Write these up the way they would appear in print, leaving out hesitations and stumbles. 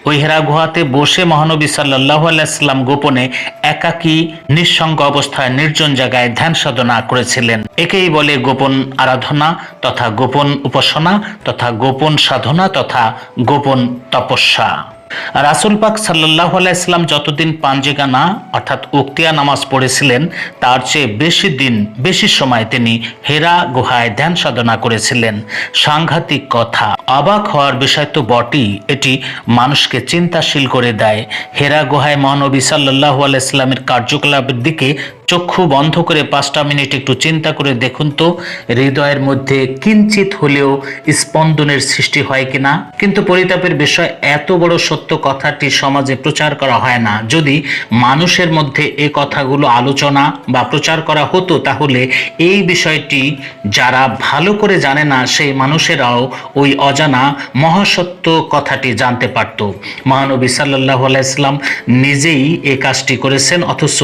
ওই হেরা গুহাতে বসে মহানবী সাল্লাল্লাহু আলাইহি সাল্লাম গোপনে একাকী নিঃসঙ্গ অবস্থায় নির্জন জায়গায় ধ্যান সাধনা করেছিলেন। একেই বলে গোপন আরাধনা তথা গোপন উপাসনা তথা গোপন সাধনা তথা গোপন তপস্যা। রাসূল পাক সাল্লাল্লাহু আলাইহি সাল্লাম যতদিন পাঞ্জেগানা অর্থাৎ উক্তিয়া নামাজ পড়েছিলেন তার চেয়ে বেশি দিন বেশি সময় তিনি হেরা গুহায় ধ্যান সাধনা করেছিলেন। সাংঘাতিক কথা, অবাক হওয়ার বিষয় তো বটেই, এটি মানুষকে চিন্তাশীল করে দেয়। হেরা গুহায় মহানবী সাল্লাল্লাহু আলাইহি সাল্লামের কার্যকলাপের দিকে চক্ষু বন্ধ করে 5টা মিনিট একটু চিন্তা করে দেখুন তো, হৃদয়ের মধ্যে কিঞ্চিত হলেও স্পন্দনের সৃষ্টি হয় কিনা। কিন্তু পরিতাপের বিষয়, এত বড় সত্য কথাটি সমাজে প্রচার করা হয় না। যদি মানুষের মধ্যে এই কথাগুলো আলোচনা বা প্রচার করা হতো তাহলে এই বিষয়টি যারা ভালো করে জানে না সেই মানুষেরাও ওই অজানা মহাসত্য কথাটি জানতে পারত। মহানবী সাল্লাল্লাহু আলাইহি সাল্লাম নিজেই এই কাজটি করেছেন, অথচ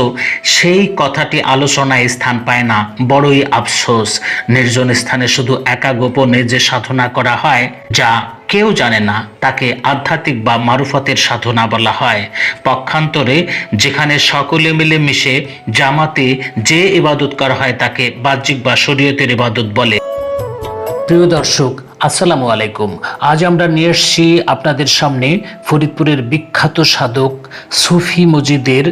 সেই কথাটি আলোচনায় স্থান পায় না। বড়ই আফসোস, নির্জন স্থানে শুধু একা গোপনে যে সাধনা করা হয় যা কেউ জানে না তাকে আধ্যাত্মিক বা মারুফতের সাধনা বলা হয়। পক্ষান্তরে যেখানে সকলে মিলে মিশে জামাতে যে ইবাদত করা হয় তাকে বাহ্যিক বা শরীয়তের ইবাদত বলে। প্রিয় দর্শক, আসসালামু আলাইকুম। আজ আমরা নিয়ে এসেছি আপনাদের সামনে ফরিদপুরের বিখ্যাত সাধক সুফি মজিদের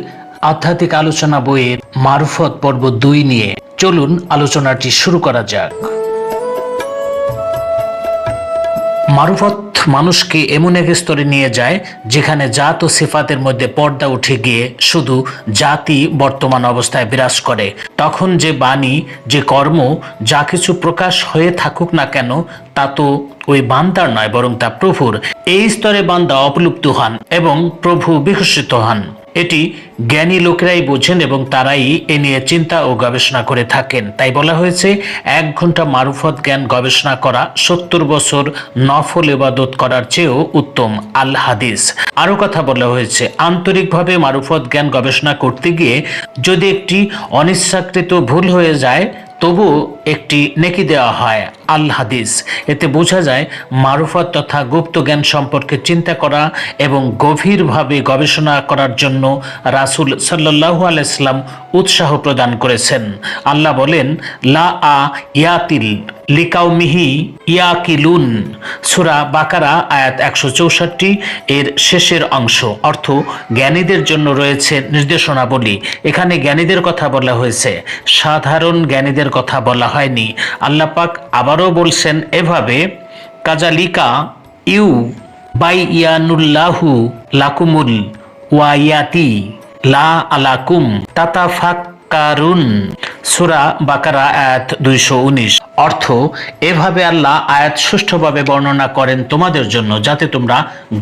আধ্যাত্মিক আলোচনা বইয়ের মারুফত পর্ব 2 নিয়ে। চলুন আলোচনাটি শুরু করা যাক। মারুফত মানুষকে এমন এক স্তরে নিয়ে যায় যেখানে জাত ও সিফাতের মধ্যে পর্দা উঠে গিয়ে শুধু জাতি বর্তমান অবস্থায় বিরাজ করে। তখন যে বাণী, যে কর্ম, যা কিছু প্রকাশ হয়ে থাকুক না কেন তা তো ওই বান্দার নয়, বরং তা প্রভুর। এই স্তরে বান্দা অপলুপ্ত হন এবং প্রভু বিকশিত হন। এটি জ্ঞানী লোকেরাই বোঝেন এবং তারাই এ নিয়ে চিন্তা ও গবেষণা করে থাকেন। তাই বলা হয়েছে 1 ঘন্টা মারুফত জ্ঞান গবেষণা করা 70 বছর নফল ইবাদত করার চেয়েও উত্তম। আল হাদিস। আরো কথা বলা হয়েছে, আন্তরিকভাবে মারুফত জ্ঞান গবেষণা করতে গিয়ে যদি একটি অনিচ্ছাকৃত ভুল হয়ে যায় তবু একটি নেকি দেওয়া হয়। আল হাদিস। এতে বোঝা যায় মারুফত তথা গুপ্ত জ্ঞান সম্পর্কে চিন্তা করা এবং গভীরভাবে গবেষণা করার জন্য রাসূল সাল্লাল্লাহু আলাইহি সাল্লাম উৎসাহ প্রদান করেছেন। আল্লাহ বলেন, লা আ ইয়াতিল লিকাউমিহি ইয়াকিলুন, সূরা বাকারা আয়াত 164 এর শেষের অংশ। অর্থ, জ্ঞানীদের জন্য রয়েছে নির্দেশনাবলী। এখানে জ্ঞানীদের কথা বলা হয়েছে, সাধারণ জ্ঞানীদের কথা বলা হয়নি। আল্লাহ পাক আবারও বলছেন এভাবে, কাজালিকা ইউ বাইয়ানুল্লাহু লাকুমুল ওয়ায়াতি লা আলাকুম তাতাফাক্কারুন, সূরা বাকারা আয়াত 219। অর্থ, এভাবে আল্লাহ আয়াত সুষ্ঠুভাবে বর্ণনা করেন তোমাদের জন্য যাতে তোমরা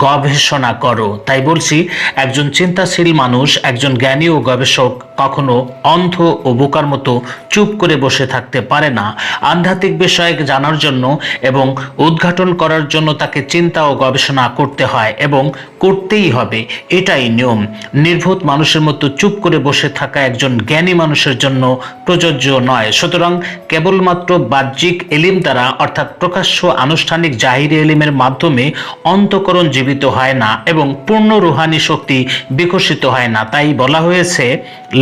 গবেষণা করো। তাই বলছি, একজন চিন্তাশীল মানুষ, একজন জ্ঞানী ও গবেষক কখনো অন্ধ ও বোকার মতো চুপ করে বসে থাকতে পারে না। আধ্যাত্মিক বিষয় জানার জন্য এবং উদ্ঘাটন করার জন্য তাকে চিন্তা ও গবেষণা করতে হয় এবং করতেই হবে, এটাই নিয়ম। নির্বোধ মানুষের মতো চুপ করে বসে থাকা একজন জ্ঞানী মানুষের জন্য প্রযোজ্য নয়। সুতরাং কেবলমাত্র বাহ্যিক এলিম দ্বারা অর্থাৎ প্রকাশ্য আনুষ্ঠানিক জাহিরি এলিমের মাধ্যমে অন্তঃকরণ জীবিত হয় না এবং পূর্ণ রুহানি শক্তি বিকশিত হয় না। তাই বলা হয়েছে,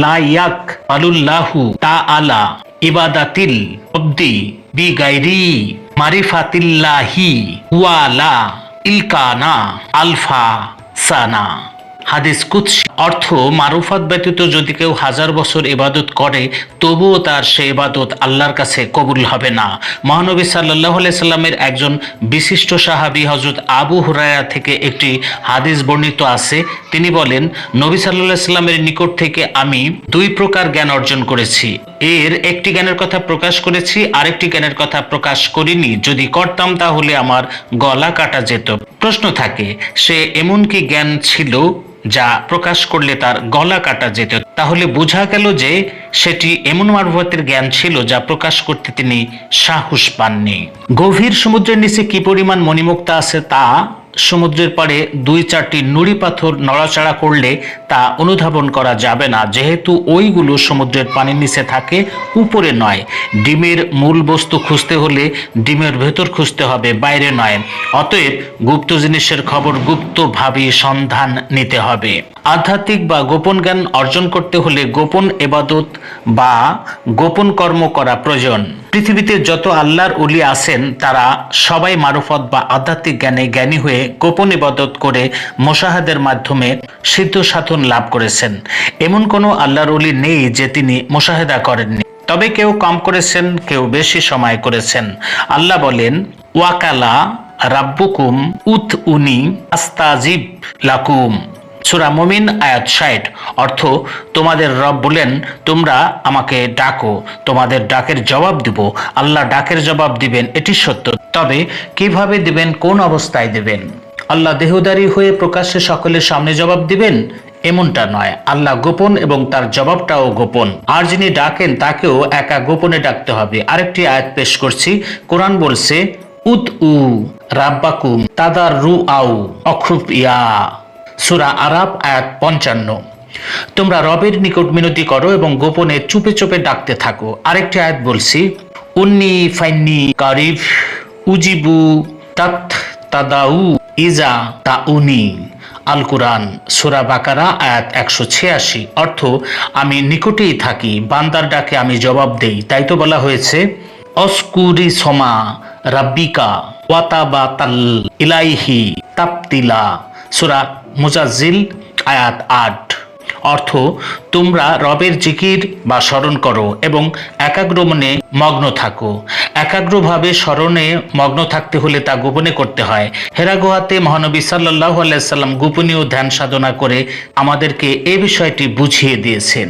লা ইয়াক আলুল্লাহু তাআলা ইবাদাতিল আবদি বিগাইরি মারিফাতিল্লাহি ওয়ালা ইলকানা আলফা সানা। হাদিস কুদসি। অর্থ, মারুফত ব্যতীত যদি কেউ 1000 বছর ইবাদত করে তবুও তার সে ইবাদত আল্লাহর কাছে কবুল হবে না। মহানবী সাল্লাল্লাহু আলাইহি সাল্লামের একজন বিশিষ্ট সাহাবী হযরত আবু হুরায়রা থেকে একটি হাদিস বর্ণিত আছে। তিনি বলেন, নবী সাল্লাল্লাহু আলাইহি সাল্লামের নিকট থেকে আমি 2 প্রকার জ্ঞান অর্জন করেছি। এর একটি জ্ঞানের কথা প্রকাশ করেছি, আরেকটি জ্ঞানের কথা প্রকাশ করিনি। যদি করতাম তাহলে আমার গলা কাটা যেত। প্রশ্ন থাকে, সে এমন কি জ্ঞান ছিল যা প্রকাশ করলে তার গলা কাটা যেত? তাহলে বোঝা গেল যে সেটি এমন মারুফতের জ্ঞান ছিল যা প্রকাশ করতে তিনি সাহস পাননি। গভীর সমুদ্রের নিচে কি পরিমাণ মণিমুক্তা আছে তা সমুদ্রের পাড়ে 2-4টি নুড়ি পাথর নড়াচড়া করলে তা অনুধাবন করা যাবে না, যেহেতু ওইগুলো সমুদ্রের পানির নিচে থাকে, উপরে নয়। ডিমের মূল বস্তু খুঁজতে হলে ডিমের ভেতর খুঁজতে হবে, বাইরে নয়। অতএব গুপ্ত জিনিসের খবর গুপ্তভাবে সন্ধান নিতে হবে। আধ্যাত্মিক বা গোপন জ্ঞান অর্জন করতে হলে গোপন ইবাদত বা গোপন কর্ম করা প্রয়োজন। পৃথিবীতে যত আল্লাহর ওলি আছেন তারা সবাই মারফত বা আধ্যাত্মিক জ্ঞানে জ্ঞানী হয়ে গোপন ইবাদত করে মুশাহাদার মাধ্যমে সিদ্ধ সাধন লাভ করেছেন। এমন কোনো আল্লাহর ওলি নেই যে তিনি মুশাহাদা করেননি। তবে কেউ কম করেছেন, কেউ বেশি সময় করেছেন। আল্লাহ বলেন, ওয়াকালা রাব্বুকুম উদউনি আস্তাজিব লাকুম। সূরা মুমিন আয়াত 60। অর্থ, তোমাদের রব বলেন, তোমরা আমাকে ডাকো, তোমাদের ডাকের জবাব দিব। আল্লাহ ডাকের জবাব দিবেন, এটি সত্য। তবে কিভাবে দিবেন, কোন অবস্থায় দিবেন? আল্লাহ দেহধারী হয়ে প্রকাশ্যে সকলের সামনে জবাব দিবেন এমনটা নয়। আল্লাহ গোপন এবং তার জবাবটাও গোপন। আর যিনি ডাকেন তাকেও একা গোপনে ডাকতে হবে। আরেকটি আয়াত পেশ করছি। কোরআন বলছে, উদউ রাব্বাকুম তাদাররুআউ অখুফিয়া। সূরা আরাফ আয়াত 55। তোমরা রবের নিকট মিনতি করো এবং গোপনে চুপে চুপে ডাকতে থাকো। আরেকটি আয়াত বলছি, উন্নি ফাইন্নি কারিব উজিবু তাত তাদাউ ইজা তাউনি। আল কুরআন সূরা বাকারা আয়াত 186। অর্থ, আমি নিকটেই থাকি, বান্দার ডাকে আমি জবাব দেই। তাই তো বলা হয়েছে, অস্কুরি সমা রাব্বিকা ওয়াতাবাতাল ইলাইহি তাবতিলা। সূরা মুজাজ্জিল আয়াত 8। অর্থ, তোমরা রবের জিকির বা স্মরণ করো এবং একাগ্র মনে মগ্ন থাকো। একাগ্রভাবে স্মরণে মগ্ন থাকতে হলে তা গোপনে করতে হয়। হেরা গুহাতে মহানবী সাল্লাল্লাহু আলাইহি সাল্লাম গোপনীয় ধ্যান সাধনা করে আমাদেরকে এই বিষয়টি বুঝিয়ে দিয়েছেন।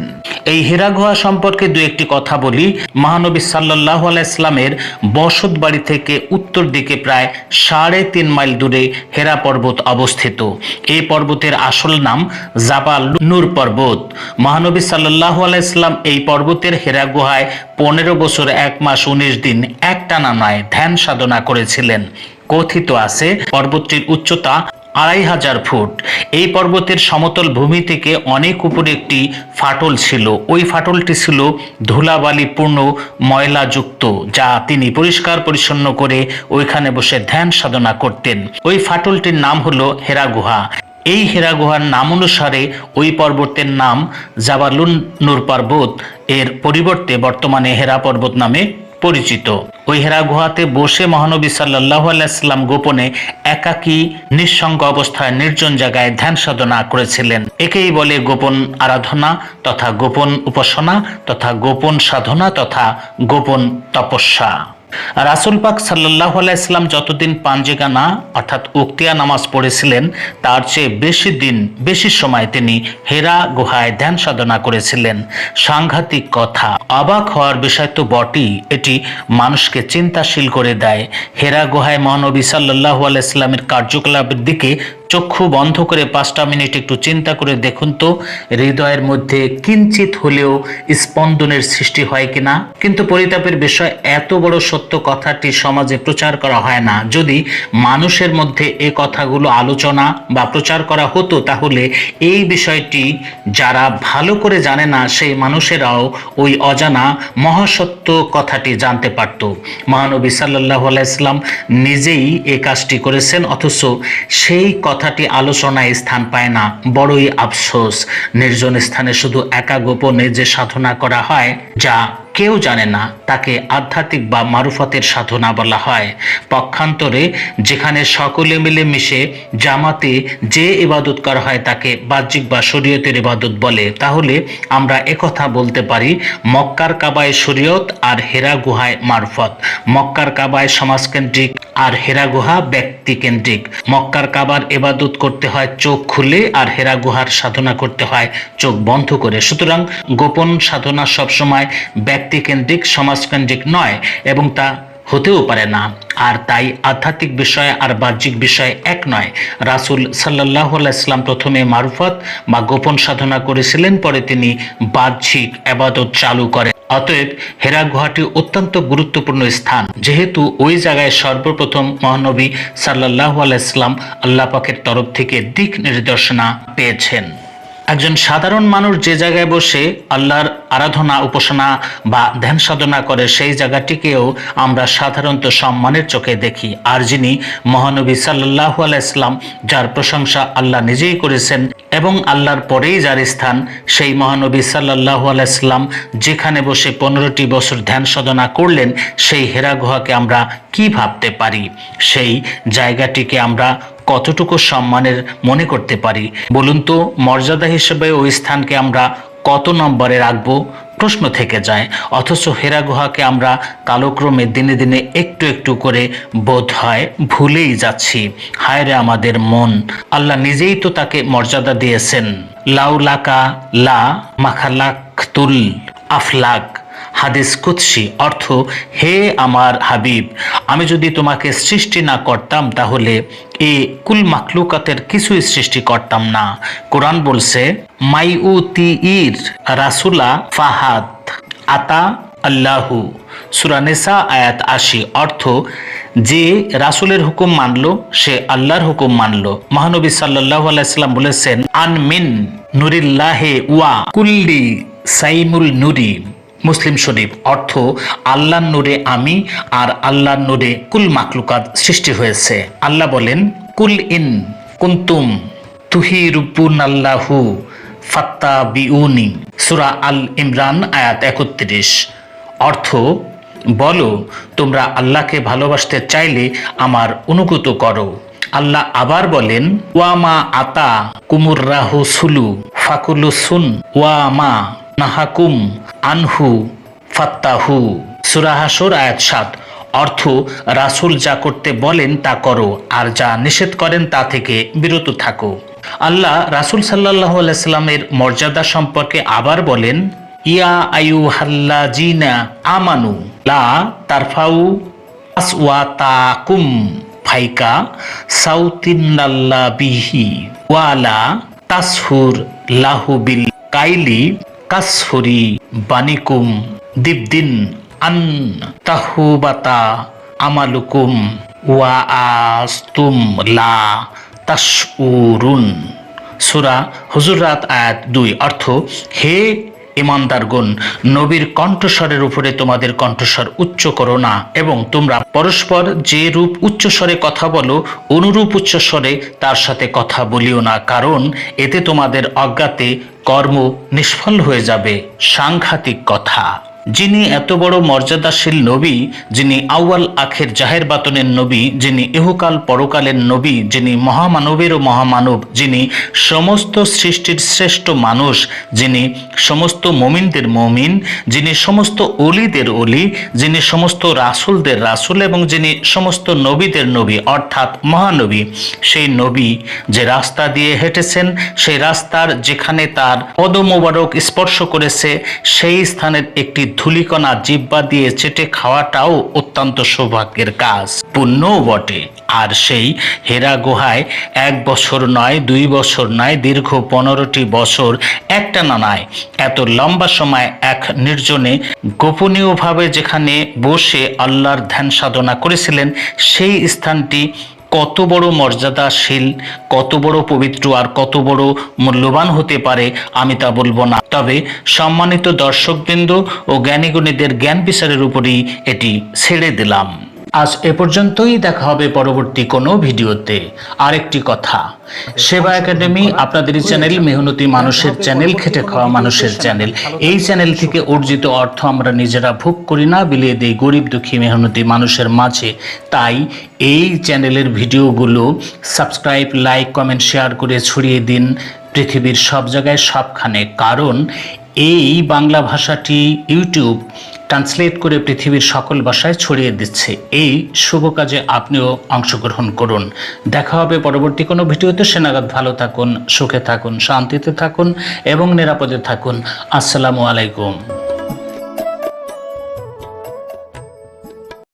এই হেরা গুহা সম্পর্কে দু একটি কথা বলি। মহানবী সাল্লাল্লাহু আলাইহি সাল্লামের বসত বাড়ি থেকে উত্তর দিকে প্রায় 3.5 মাইল দূরে হেরা পর্বত অবস্থিত। এই পর্বতের আসল নাম জাবাল নূর পর্বত। মহানবী সাল্লাল্লাহু আলাইহি সাল্লাম এই পর্বতের হেরা গুহায় 15 বছর 1 মাস 19 দিন একটানা নয় ধ্যান সাধনা করেছিলেন। কথিত আছে পর্বতটির উচ্চতা 2500 ফুট। এই পর্বতের সমতল ভূমি থেকে অনেক উপরে একটি ফাটল ছিল। ওই ফাটলটি ছিল ধুলাবালিপূর্ণ ময়লাযুক্ত, যা তিনি পরিষ্কার পরিচ্ছন্ন করে ওইখানে বসে ধ্যান সাধনা করতেন। ওই ফাটলটির নাম হলো হেরা গুহা। এই হেরা গুহার নাম অনুসারে ওই পর্বতের নাম জাবালুন নূর পর্বত এর পরিবর্তে বর্তমানে হেরা পর্বত নামে পরিচিত। ওই হেরা গুহাতে বসে মহানবী সাল্লাল্লাহু আলাইহি সাল্লাম গোপনে একাকী নিঃসঙ্গ অবস্থায় নির্জন জায়গায় ধ্যান সাধনা করেছিলেন। একেই বলে গোপন আরাধনা তথা গোপন উপাসনা তথা গোপন সাধনা তথা গোপন তপস্যা। রাসূল পাক সাল্লাল্লাহু আলাইহি সাল্লাম যতদিন পাঞ্জেগানা অর্থাৎ উক্তিয়া নামাজ পড়েছিলেন তার চেয়ে বেশি দিন বেশি সময় তিনি হেরা গুহায় ধ্যান সাধনা করেছিলেন। সাংঘাতিক কথা, অবাক হওয়ার বিষয় তো বটেই, এটি মানুষকে চিন্তাশীল করে দেয়। হেরা গুহায় মহানবী সাল্লাল্লাহু আলাইহি সাল্লামের কার্যকলাপের দিকে চক্ষু বন্ধ করে 5টা মিনিট একটু চিন্তা করে দেখুন তো, হৃদয়ের মধ্যে কিঞ্চিত হলেও স্পন্দনের সৃষ্টি হয় কিনা। কিন্তু পরিতাপের বিষয়, এত বড় সত্য কথাটি সমাজে প্রচার করা হয় না। যদি মানুষের মধ্যে এই কথাগুলো আলোচনা বা প্রচার করা হতো তাহলে এই বিষয়টি যারা ভালো করে জানে না সেই মানুষেরাও ওই অজানা মহাসত্য কথাটি জানতে পারত। মহানবী সাল্লাল্লাহু আলাইহি সাল্লাম নিজেই এই কাজটি করেছেন, অথচ সেই কথাটি আলোচনায় স্থান পায় না। বড়ই আফসোস। নির্জন স্থানে শুধু একা গোপনে যে সাধনা করা হয় যা কেউ জানে না তাকে আধ্যাত্মিক বা মারুফতের সাধনা বলা হয়। পক্ষান্তরে যেখানে সকলে মিলে মিশে জামাতে যে ইবাদত করা হয় তাকে বাহ্যিক বা শরীয়তের ইবাদত বলে। তাহলে আমরা একথা বলতে পারি, মক্কার কাবায় শরীয়ত আর হেরা গুহায় মারফত। মক্কার কাবায় সমাজকেন্দ্রিক আর হেরা গুহা ব্যক্তি কেন্দ্রিক। মক্কার কাবার ইবাদত করতে হয় চোখ খুলে আর হেরা গুহার সাধনা করতে হয় চোখ বন্ধ করে। সুতরাং গোপন সাধনা সবসময় ব্যক্তিকেন্দ্রিক সমাজকেন্দ্রিক নয় এবং তা হতেও পারে না। আর তাই আধ্যাত্মিক বিষয় আর বাহ্যিক বিষয় এক নয়। রাসূল সাল্লাল্লাহু আলাইহি সাল্লাম প্রথমে মারফত বা গোপন সাধনা করেছিলেন, পরে তিনি বাহ্যিক ইবাদত চালু করেন। অতএব হেরা গুহাটি অত্যন্ত গুরুত্বপূর্ণ স্থান, যেহেতু ওই জায়গায় সর্বপ্রথম মহানবী সাল্লাল্লাহু আলাইহি সাল্লাম আল্লাহ পাকের তরফ থেকে দিক নির্দেশনা পেয়েছেন। একজন সাধারণ মানুষ যে জায়গায় বসে আল্লাহর আরাধনা উপাসনা বা ধ্যান সাধনা করে সেই জায়গাটিকেও আমরা সাধারণত সম্মানের চোখে দেখি। আর যিনি মহানবী সাল্লাল্লাহু আলাইহি সাল্লাম, যার প্রশংসা আল্লাহ নিজেই করেছেন এবং আল্লাহর পরেই যার স্থান, সেই মহানবী সাল্লাল্লাহু আলাইহি সাল্লাম যেখানে বসে 15টি বছর ধ্যান সাধনা করলেন, সেই হেরা গুহাকে আমরা কি ভাবতে পারি? সেই জায়গাটিকে আমরা কতটুকু সম্মানের মনে করতে পারি? বলুন তো, মর্যাদা হিসেবে ওই স্থানকে আমরা কত নম্বরে রাখবো? প্রশ্ন থেকে যায়। অথচ হেরা গুহাকে আমরা কালক্রমে দিনে দিনে একটু একটু করে বোধ হয় ভুলেই যাচ্ছি। হায় রে আমাদের মন! আল্লাহ নিজেই তো তাকে মর্যাদা দিয়েছেন। লাউলাকা লা মাখালাকতুল আফলাক, হাদিস কুদসি, অর্থ হে আমার হাবিব, আমি যদি তোমাকে সৃষ্টি না করতাম তাহলে এ কুল মাখলুকাতের কিছুই সৃষ্টি করতাম না। কোরআন বলছে মাইউতির রাসুলা ফাহাদ আতা আল্লাহু, সূরা নিসা আয়াত 80, অর্থ যে রাসূলের হুকুম মানলো সে আল্লাহর হুকুম মানলো। মহানবী সাল্লাল্লাহু আলাইহি সাল্লাম বলেছেন আন মিন নুরিল্লাহি ওয়া কুল্লি সাইমুল নুরি, মুসলিম শরীফ, অর্থ আল্লাহর নূরে আমি আর আল্লাহর নূরে কুল মাখলুকাত সৃষ্টি হয়েছে। আল্লাহ বলেন কুল ইন কুনতুম তুহিরুবুনাল্লাহু ফাত্তাবিউনি, সূরা আল ইমরান আয়াত 31, অর্থ বলো তোমরা আল্লাহকে ভালোবাসতে চাইলে আমার অনুগত করো। আল্লাহ আবার বলেন ওয়ামা আতা কুমুর রাহুসুলু ফাকুলুসুন ওয়ামা নাহাকুম আনহু ফাত্তাহু, সূরা হাশর আয়াত 7, অর্থ রাসূল যা করতে বলেন তা করো আর যা নিষেধ করেন তা থেকে বিরত থাকো। আল্লাহ রাসূল সাল্লাল্লাহু আলাইহি সাল্লামের মর্যাদা সম্পর্কে আবার বলেন ইয়া আইয়ুহাল্লাযিনা আমানু লা তারফাউ আসওয়াতাকুম ফাইকা সাউতিনাল্লা বিহি ওয়ালা তাসহুর লাহু বিল কাইলি কাসহুরি বানিকুম দিবদিন আন তাহুবাতা আমালুকুম ওয়া আস্তুম লা তাশউরুন, সূরা হুজুরাত আয়াত 2, অর্থ হে ইমানদারগণ, নবীর কণ্ঠস্বরের উপরে তোমাদের কণ্ঠস্বর উচ্চ করো না এবং তোমরা পরস্পর যে রূপ উচ্চস্বরে কথা বলো অনুরূপ উচ্চস্বরে তার সাথে কথা বলিও না, কারণ এতে তোমাদের অজ্ঞাতে কর্ম নিষ্ফল হয়ে যাবে। সাংঘাতিক কথা! যিনি এত বড় মর্যাদাশীল নবী, যিনি আউয়াল আখের জাহের বাতনের নবী, যিনি ইহকাল পরকালের নবী, যিনি মহামানবেরও মহামানব, যিনি সমস্ত সৃষ্টির শ্রেষ্ঠ মানুষ, যিনি সমস্ত মুমিনদের মুমিন, যিনি সমস্ত অলিদের অলি, যিনি সমস্ত রাসূলদের রাসূল এবং যিনি সমস্ত নবীদের নবী অর্থাৎ মহানবী, সেই নবী যে রাস্তা দিয়ে হেঁটেছেন, সেই রাস্তার যেখানে তার পদ মোবারক স্পর্শ করেছে সেই স্থানের একটি ধুলিকণা জিহ্বা দিয়ে চেটে খাওয়াটাও অত্যন্ত সৌভাগ্যের কাজ, পুণ্যও বটে। আর সেই হেরা গুহায় 1 বছর নয়, 2 বছর নয়, দীর্ঘ 15টি বছর একটানা নয়, এত লম্বা সময় এক নির্জনে গোপনীয়ভাবে যেখানে বসে আল্লাহর ধ্যান সাধনা করেছিলেন, সেই স্থানটি কত বড় মর্যাদাশীল, কত বড় পবিত্র আর কত বড় মূল্যবান হতে পারে আমি তা বলবো না। তবে সম্মানিত দর্শকবৃন্দ ও জ্ঞানীগুণীদের জ্ঞান বিচারের উপরই এটি ছেড়ে দিলাম। আজ এ পর্যন্তই, দেখা হবে পরবর্তী কোনো ভিডিওতে। আরেকটি কথা, সেবা একাডেমি আপনাদের চ্যানেল, মেহনতি মানুষের চ্যানেল, খেটে খাওয়া মানুষের চ্যানেল। এই চ্যানেল থেকে অর্জিত অর্থ আমরা নিজেরা ভোগ করি না, বিলিয়ে দেই গরিব দুঃখী মেহনতি মানুষের মাঝে। তাই এই চ্যানেলের ভিডিওগুলো সাবস্ক্রাইব, লাইক, কমেন্ট, শেয়ার করে ছড়িয়ে দিন পৃথিবীর সব জায়গায় সবখানে, কারণ এই বাংলা ভাষাটি ইউটিউব ট্রান্সলেট করে পৃথিবীর সকল ভাষায় ছড়িয়ে দিচ্ছে। এই শুভ কাজে আপনিও অংশগ্রহণ করুন। দেখা হবে পরবর্তী কোনো ভিডিওতে। সে নাগাদ ভালো থাকুন, সুখে থাকুন, শান্তিতে থাকুন এবং নিরাপদে থাকুন। আসসালামু আলাইকুম।